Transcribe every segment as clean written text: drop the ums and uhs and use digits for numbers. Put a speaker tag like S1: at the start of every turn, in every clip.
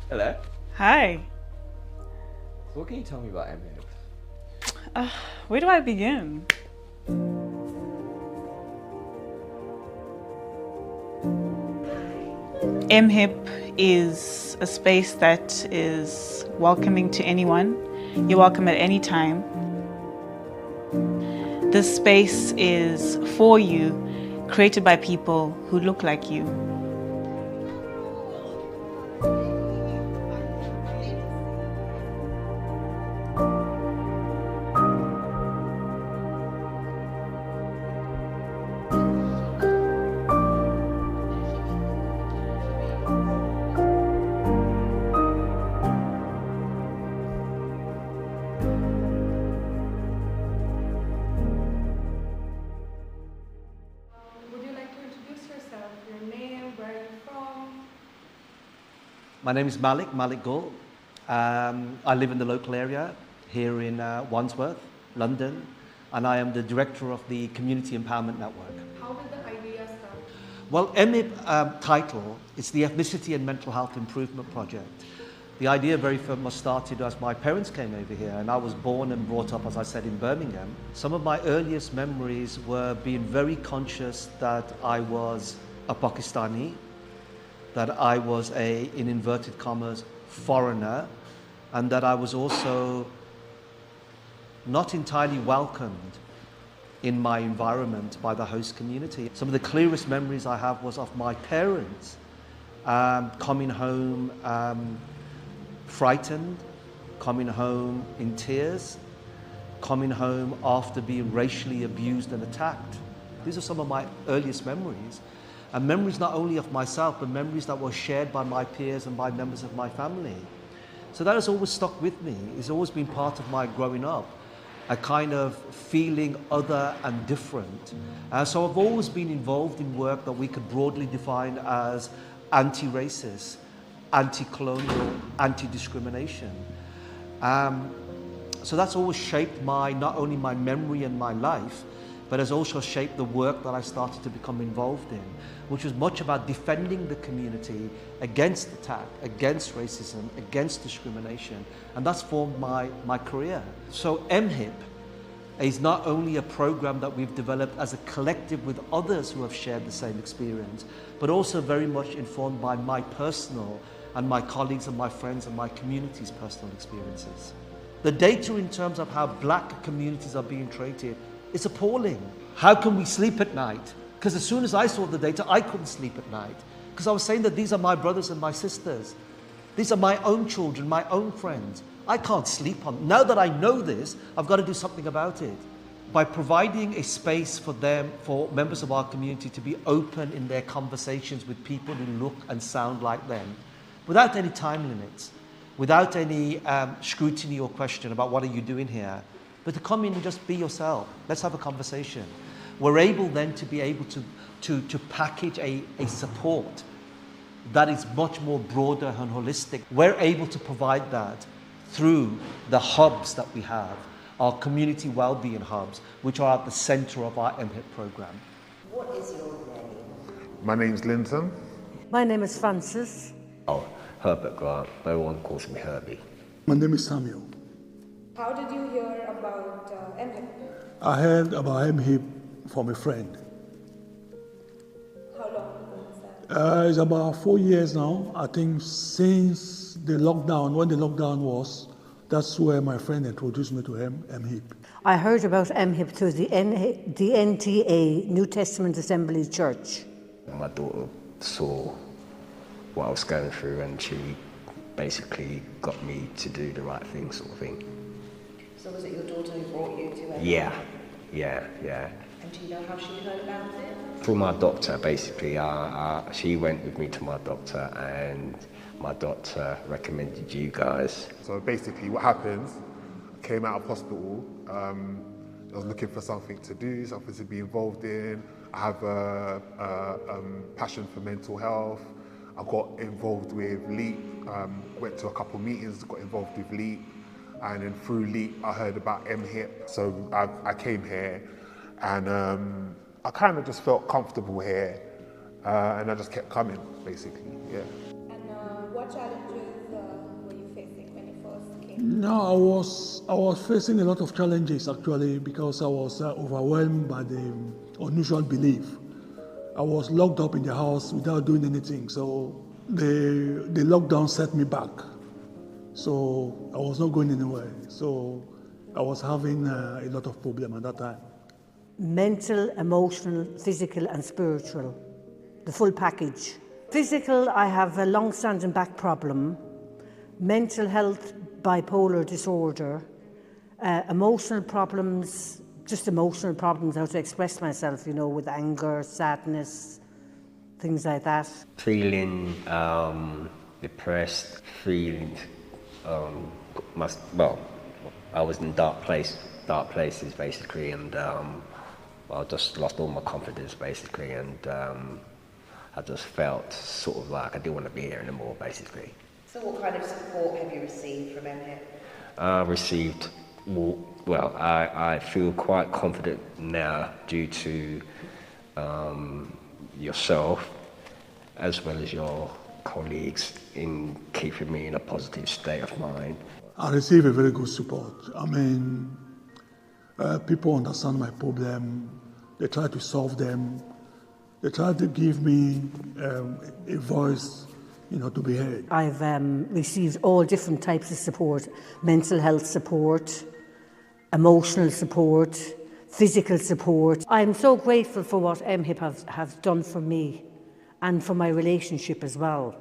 S1: Hello.
S2: Hi.
S1: So what can you tell me about EMHIP?
S2: Where do I begin? EMHIP is a space that is welcoming to anyone. You're welcome at any time. This space is for you, created by people who look like you.
S3: Would you like to introduce yourself, your name, where you're from?
S4: My name is Malik Gul. I live in the local area here in Wandsworth, London, and I am the director of the Community Empowerment Network.
S3: How did the idea start?
S4: Well, EMHIP title is the Ethnicity and Mental Health Improvement Project. The idea very much started as my parents came over here, and I was born and brought up, as I said, in Birmingham. Some of my earliest memories were being very conscious that I was a Pakistani, that I was in inverted commas, foreigner, and that I was also not entirely welcomed in my environment by the host community. Some of the clearest memories I have was of my parents coming home frightened, coming home in tears, coming home after being racially abused and attacked. These are some of my earliest memories. And memories not only of myself, but memories that were shared by my peers and by members of my family. So that has always stuck with me. It's always been part of my growing up, a kind of feeling other and different. So I've always been involved in work that we could broadly define as anti-racist, anti-colonial, anti-discrimination. So that's always shaped not only my memory and my life, but has also shaped the work that I started to become involved in, which was much about defending the community against attack, against racism, against discrimination. And that's formed my career. So EMHIP is not only a program that we've developed as a collective with others who have shared the same experience, but also very much informed by my personal and my colleagues and my friends and my community's personal experiences. The data in terms of how black communities are being treated is appalling. How can we sleep at night? Because as soon as I saw the data, I couldn't sleep at night. Because I was saying that these are my brothers and my sisters. These are my own children, my own friends. I can't sleep on. Now that I know this, I've got to do something about it. By providing a space for them, for members of our community to be open in their conversations with people who look and sound like them, without any time limits, without any scrutiny or question about what are you doing here, but to come in and just be yourself. Let's have a conversation. We're able then to be able to package a support that is much more broader and holistic. We're able to provide that through the hubs that we have, our community wellbeing hubs, which are at the center of our EMHIP program.
S5: What is your name?
S6: My name's Linton.
S5: My name is Francis.
S1: Oh, Herbert Grant. No one calls me Herbie.
S7: My name is Samuel.
S3: How did you hear about EMHIP?
S7: I heard about EMHIP from a friend.
S3: How long ago was that?
S7: It's about 4 years now. I think since the lockdown, when the lockdown was, that's where my friend introduced me to EMHIP.
S5: I heard about EMHIP through the NTA, New Testament Assembly Church.
S1: My daughter saw what I was going through and she basically got me to do the right thing, sort of thing.
S8: So was it your daughter who brought you to EMHIP?
S1: Yeah.
S8: And do you know how she heard about it?
S1: Through my doctor, basically. She went with me to my doctor and my doctor recommended you guys.
S6: So basically what happened, I came out of hospital, I was looking for something to do, something to be involved in. I have a passion for mental health. I got involved with LEAP, went to a couple meetings, got involved with LEAP, and then through LEAP I heard about EMHIP. So I came here and I kind of just felt comfortable here and I just kept coming, basically, yeah.
S3: And what challenges
S7: No, I was facing a lot of challenges actually because I was overwhelmed by the unusual belief. I was locked up in the house without doing anything, so the lockdown set me back. So I was not going anywhere. So I was having a lot of problem at that time.
S5: Mental, emotional, physical and spiritual, the full package. Physical, I have a long-standing back problem. Mental health, bipolar disorder. Emotional problems, just emotional problems, how to express myself, with anger, sadness, things like that.
S1: Feeling depressed, feeling I was in dark places basically, and I just lost all my confidence basically, and I just felt sort of like I didn't want to be here anymore basically.
S8: So what kind of support have you received from EMHIP?
S1: I feel quite confident now due to yourself as well as your colleagues in keeping me in a positive state of mind.
S7: I receive a very good support. I mean, people understand my problem. They try to solve them. They try to give me a voice, to be heard.
S5: I've received all different types of support: mental health support, emotional support, physical support. I'm so grateful for what EMHIP have done for me and for my relationship as well,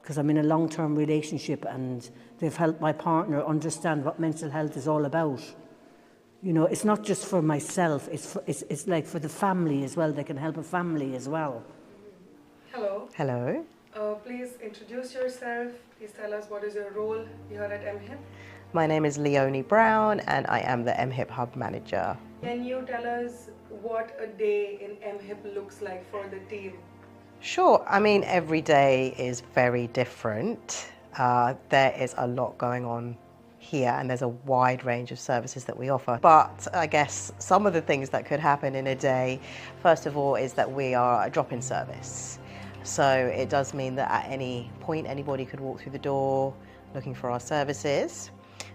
S5: because I'm in a long-term relationship and they've helped my partner understand what mental health is all about. It's not just for myself, it's like for the family as well. They can help a family as well.
S3: Hello.
S9: Hello.
S3: Please introduce yourself. Please tell us what is your role here at EMHIP.
S9: My name is Leonie Brown and I am the EMHIP Hub Manager.
S3: Can you tell us what a day in EMHIP looks like for the team?
S9: Sure. I mean, every day is very different. There is a lot going on here and there's a wide range of services that we offer. But I guess some of the things that could happen in a day, first of all, is that we are a drop-in service. So it does mean that at any point anybody could walk through the door looking for our services.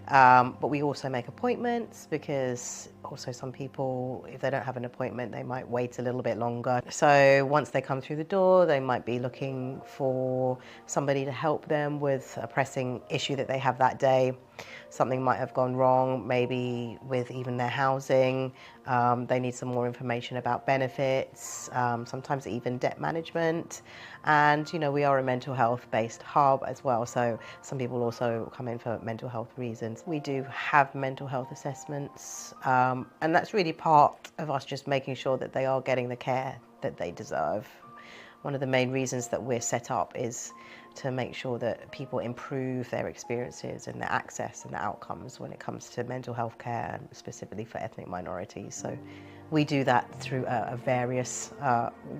S9: But we also make appointments because also some people, if they don't have an appointment, they might wait a little bit longer. So once they come through the door, they might be looking for somebody to help them with a pressing issue that they have that day. Something might have gone wrong, maybe with even their housing. They need some more information about benefits, sometimes even debt management. And, we are a mental health based hub as well. So some people also come in for mental health reasons. We do have mental health assessments. And that's really part of us just making sure that they are getting the care that they deserve. One of the main reasons that we're set up is to make sure that people improve their experiences and their access and their outcomes when it comes to mental health care, specifically for ethnic minorities. So we do that through various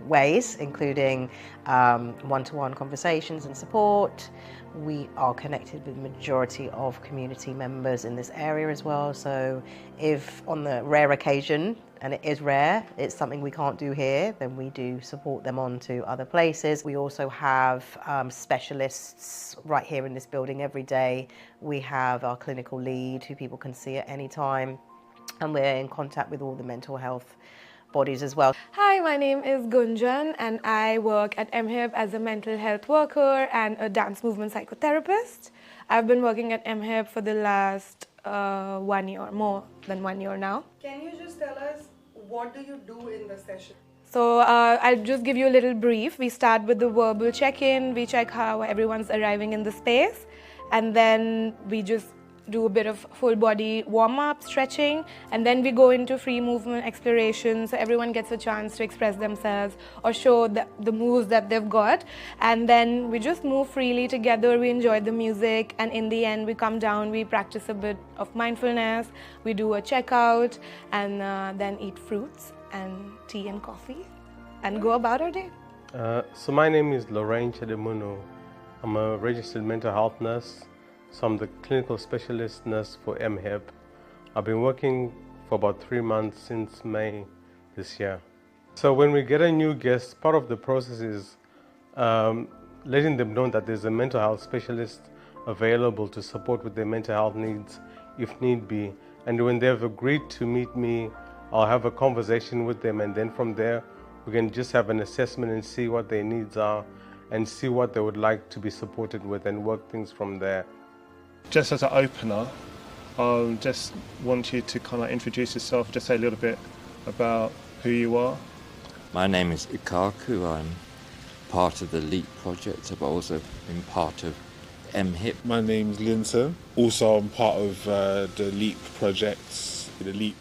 S9: ways, including one-to-one conversations and support. We are connected with the majority of community members in this area as well. So if on the rare occasion, and it is rare, it's something we can't do here, then we do support them on to other places. We also have specialists right here in this building every day. We have our clinical lead who people can see at any time, and we're in contact with all the mental health bodies as well.
S3: Hi, my name is Gunjan and I work at EMHIP as a mental health worker and a dance movement psychotherapist. I've been working at EMHIP for the last 1 year, more than 1 year now. Can you just tell us what do you do in the session? So I'll just give you a little brief. We start with the verbal check-in. We check how everyone's arriving in the space, and then we just do a bit of full body warm-up, stretching, and then we go into free movement exploration, so everyone gets a chance to express themselves or show the moves that they've got. And then we just move freely together, we enjoy the music, and in the end we come down, we practice a bit of mindfulness, we do a checkout, and then eat fruits and tea and coffee and go about our day.
S10: So my name is Lorraine Chedemuno. I'm a registered mental health nurse. So I'm the clinical specialist nurse for EMHIP. I've been working for about 3 months since May this year. So when we get a new guest, part of the process is letting them know that there's a mental health specialist available to support with their mental health needs if need be. And when they've agreed to meet me, I'll have a conversation with them, and then from there we can just have an assessment and see what their needs are and see what they would like to be supported with and work things from there.
S11: Just as an opener, I just want you to kind of introduce yourself, just say a little bit about who you are.
S12: My name is Ikaku. I'm part of the LEAP project. I've also been part of EMHIP.
S6: My name's Linton. Also, I'm part of the LEAP project. The LEAP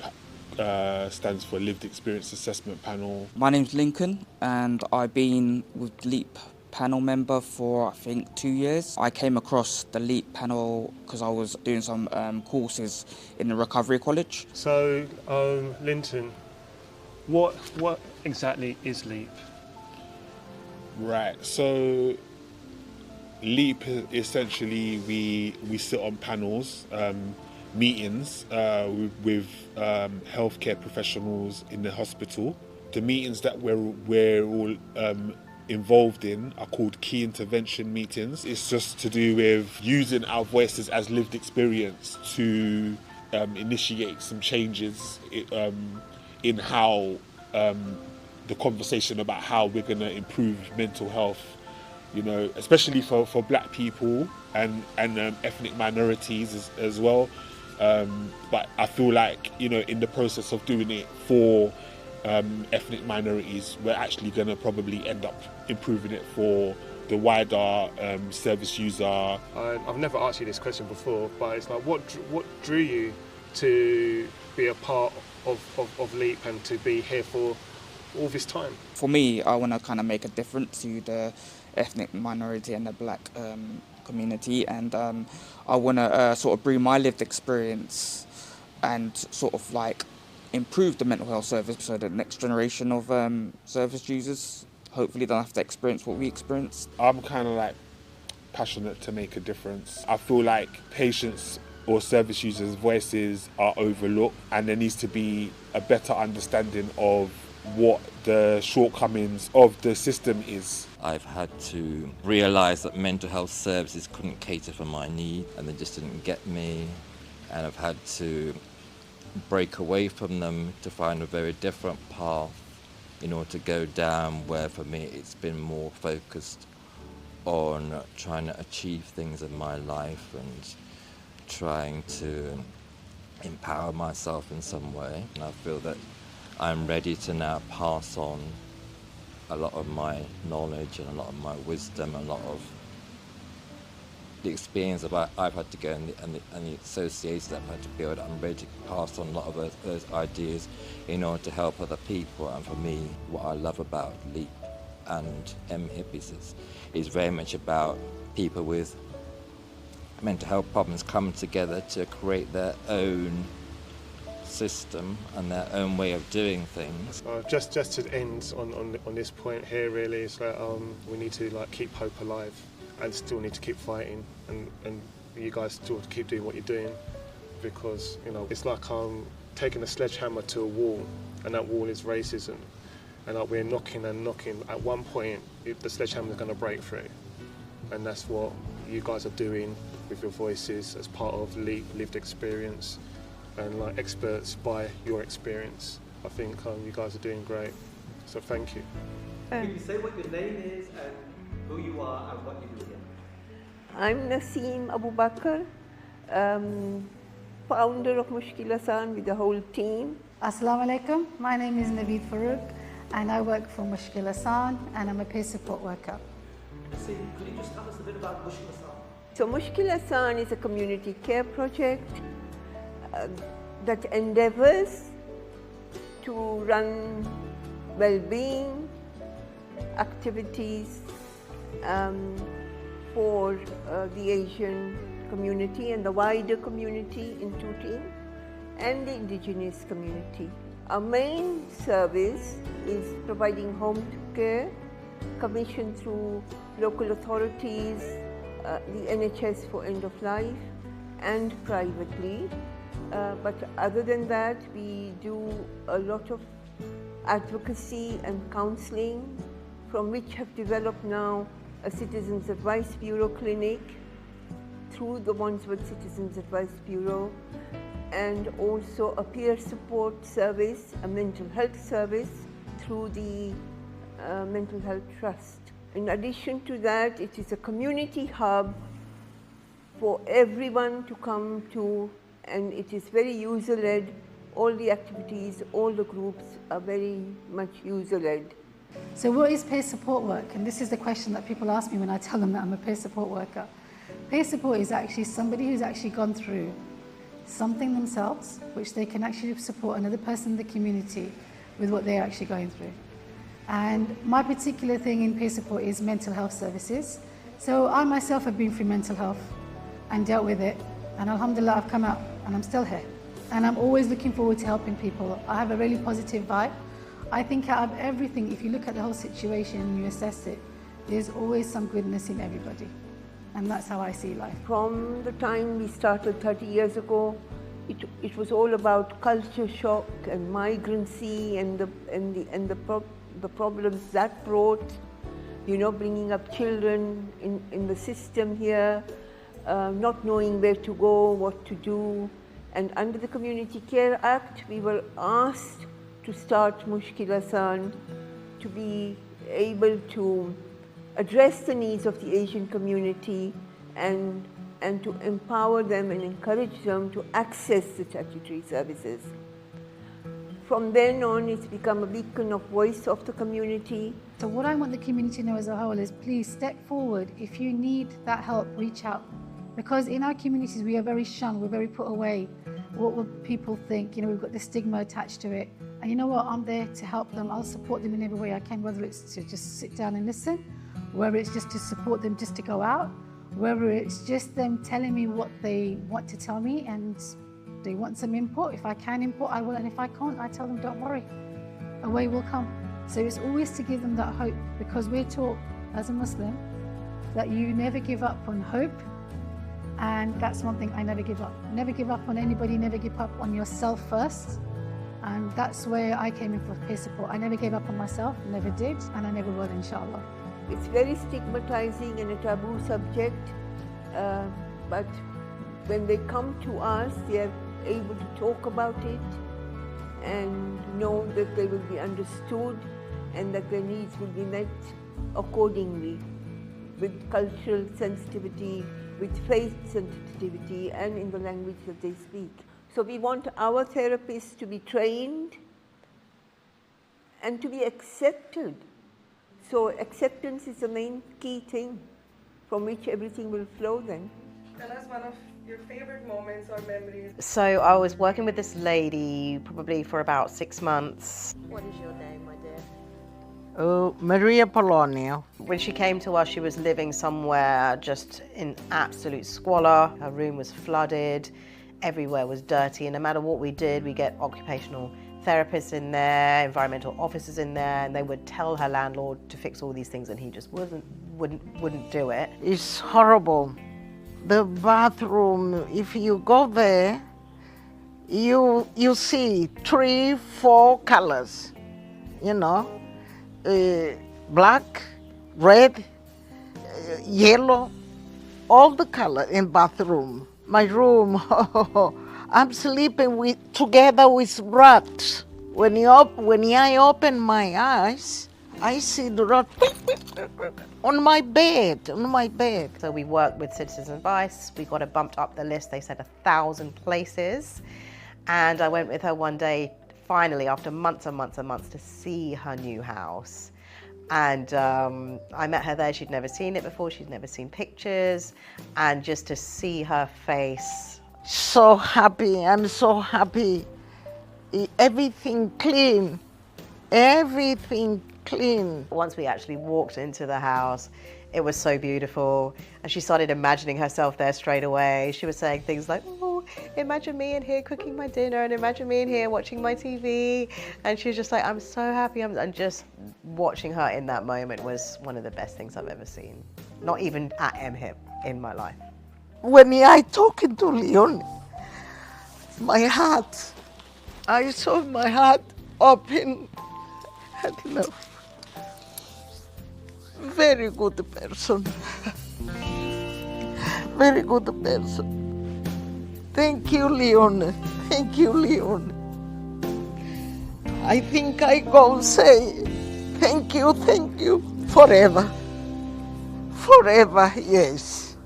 S6: stands for Lived Experience Assessment Panel.
S13: My name's Lincoln, and I've been with LEAP panel member for I think 2 years. I came across the LEAP panel because I was doing some courses in the recovery college.
S11: So, Linton, what exactly is LEAP?
S6: Right, so LEAP, essentially we sit on panels, meetings with healthcare professionals in the hospital. The meetings that we're all involved in are called key intervention meetings. It's just to do with using our voices as lived experience to initiate some changes in how the conversation about how we're going to improve mental health, you know, especially for black people and ethnic minorities as well. But I feel like, you know, in the process of doing it for ethnic minorities, we're actually going to probably end up improving it for the wider service user.
S11: I've never asked you this question before, but it's like, what drew you to be a part of LEAP and to be here for all this time?
S13: For me, I want to kind of make a difference to the ethnic minority and the black community, and I want to sort of bring my lived experience and sort of like improve the mental health service so the next generation of service users hopefully don't have to experience what we experienced.
S6: I'm kind of like passionate to make a difference. I feel like patients or service users' voices are overlooked, and there needs to be a better understanding of what the shortcomings of the system is.
S12: I've had to realise that mental health services couldn't cater for my need, and they just didn't get me, and I've had to break away from them to find a very different path in order to go down, where for me it's been more focused on trying to achieve things in my life and trying to empower myself in some way. And I feel that I'm ready to now pass on a lot of my knowledge and a lot of my wisdom, a lot of the experience that I've had to go and the associations that I've had to build. I'm ready to pass on a lot of those ideas in order to help other people. And for me, what I love about LEAP and EMHIP is very much about people with mental health problems coming together to create their own system and their own way of doing things.
S11: Just to end on this point here, really, it's like we need to like keep hope alive and still need to keep fighting, and you guys still keep doing what you're doing, because, you know, it's like taking a sledgehammer to a wall, and that wall is racism, and like we're knocking and knocking. At one point the sledgehammer is going to break through, and that's what you guys are doing with your voices as part of LEAP, lived experience, and like experts by your experience. I think you guys are doing great, so thank you.
S4: Can you say what your name is and who you are and what you do here?
S14: I'm Naseem Abu Bakr, founder of Mushkilasan with the whole team.
S15: Assalamu alaikum. My name is Naveed Farouk and I work for Mushkilasan and I'm a peer support worker.
S4: Naseem, could you just tell us a bit about Mushkilasan?
S14: So Mushkilasan is a community care project that endeavors to run well-being activities for the Asian community and the wider community in Tooting and the indigenous community. Our main service is providing home care, commissioned through local authorities, the NHS for end of life, and privately. But other than that, we do a lot of advocacy and counselling, from which have developed now a Citizens Advice Bureau clinic, through the Wandsworth Citizens Advice Bureau, and also a peer support service, a mental health service through the Mental Health Trust. In addition to that, it is a community hub for everyone to come to, and it is very user-led. All the activities, all the groups are very much user-led.
S15: So what is peer support work? And this is the question that people ask me when I tell them that I'm a peer support worker. Peer support is actually somebody who's actually gone through something themselves, which they can actually support another person in the community with what they're actually going through. And my particular thing in peer support is mental health services. So I myself have been through mental health and dealt with it, and alhamdulillah I've come out and I'm still here. And I'm always looking forward to helping people. I have a really positive vibe. I think out of everything, if you look at the whole situation and you assess it, there's always some goodness in everybody. And that's how I see life.
S14: From the time we started 30 years ago, it was all about culture shock and migrancy and the problems that brought, you know, bringing up children in the system here, not knowing where to go, what to do. And under the Community Care Act, we were asked to start Mushkila San to be able to address the needs of the Asian community and to empower them and encourage them to access the statutory services. From then on, it's become a beacon of voice of the community.
S15: So what I want the community to know as a whole is please step forward. If you need that help, reach out. Because in our communities, we are very shunned, we're very put away. What will people think? You know, we've got the stigma attached to it. And you know what, I'm there to help them. I'll support them in every way I can, whether it's to just sit down and listen, whether it's just to support them just to go out, whether it's just them telling me what they want to tell me and they want some input. If I can input, I will, and if I can't, I tell them, don't worry, a way will come. So it's always to give them that hope, because we're taught as a Muslim that you never give up on hope, and that's one thing I never give up. Never give up on anybody, never give up on yourself first, and that's where I came in for peer support. I never gave up on myself, never did, and I never will, inshallah.
S14: It's very stigmatizing and a taboo subject, but when they come to us, they are able to talk about it and know that they will be understood and that their needs will be met accordingly, with cultural sensitivity, with faith sensitivity, and in the language that they speak. So we want our therapists to be trained and to be accepted. So acceptance is the main key thing from which everything will flow then.
S3: Tell us one of your favorite moments or memories.
S9: So I was working with this lady probably for about 6 months.
S8: What is your name, my dear?
S16: Oh, Maria Polonio.
S9: When she came to us, she was living somewhere just in absolute squalor. Her room was flooded, everywhere was dirty, and no matter what we did, we get occupational therapists in there, environmental officers in there, and they would tell her landlord to fix all these things, and he just wouldn't do it.
S16: It's horrible. The bathroom, if you go there, you see 3-4 colors, you know, black, red, yellow, all the color in bathroom. My room, I'm sleeping together with rats. When I open my eyes, I see the rat on my bed.
S9: So we worked with Citizens Advice. We got her bumped up the list. They said 1,000 places. And I went with her one day, finally, after months and months and months, to see her new house. And I met her there. She'd never seen it before. She'd never seen pictures. And just to see her face.
S16: So happy. I'm so happy. Everything clean. Everything clean.
S9: Once we actually walked into the house, it was so beautiful. And she started imagining herself there straight away. She was saying things like, oh, imagine me in here cooking my dinner, and imagine me in here watching my TV. And she was just like, I'm so happy. And just watching her in that moment was one of the best things I've ever seen. Not even at EMHIP, in my life.
S16: When I talking to Leon, I saw my heart open. And love. Very good person. very good person. Thank you, Leon. Thank you, Leon. I think I go say thank you forever. Forever, yes.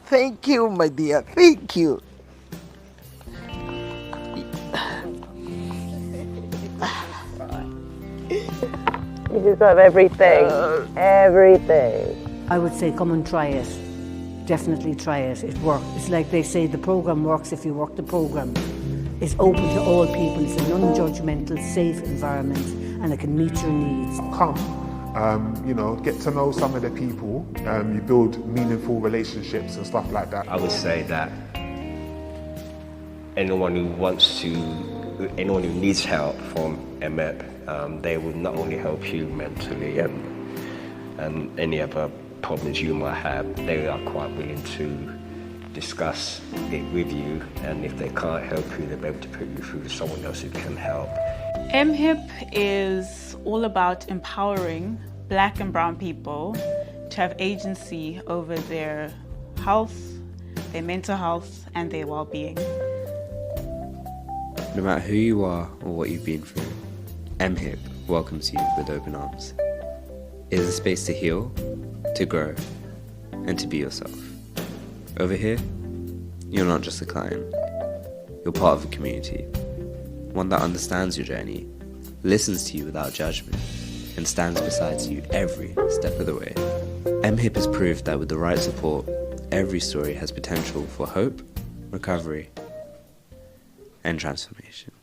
S16: Thank you, my dear. Thank you.
S9: You deserve everything. Everything.
S5: I would say come and try it. Definitely try it. It works. It's like they say, the program works if you work the program. It's open to all people. It's a non-judgmental, safe environment, and it can meet your needs.
S6: Come, get to know some of the people. You build meaningful relationships and stuff like that.
S1: I would say that anyone who needs help from EMHIP, they will not only help you mentally and any other problems you might have, they are quite willing to discuss it with you, and if they can't help you, they'll be able to put you through to someone else who can help.
S2: EMHIP is all about empowering Black and brown people to have agency over their health, their mental health, and their well-being.
S17: No matter who you are or what you've been through, EMHIP welcomes you with open arms. It is a space to heal, to grow, and to be yourself. Over here, you're not just a client. You're part of a community, one that understands your journey, listens to you without judgment, and stands beside you every step of the way. EMHIP has proved that with the right support, every story has potential for hope, recovery, and transformation.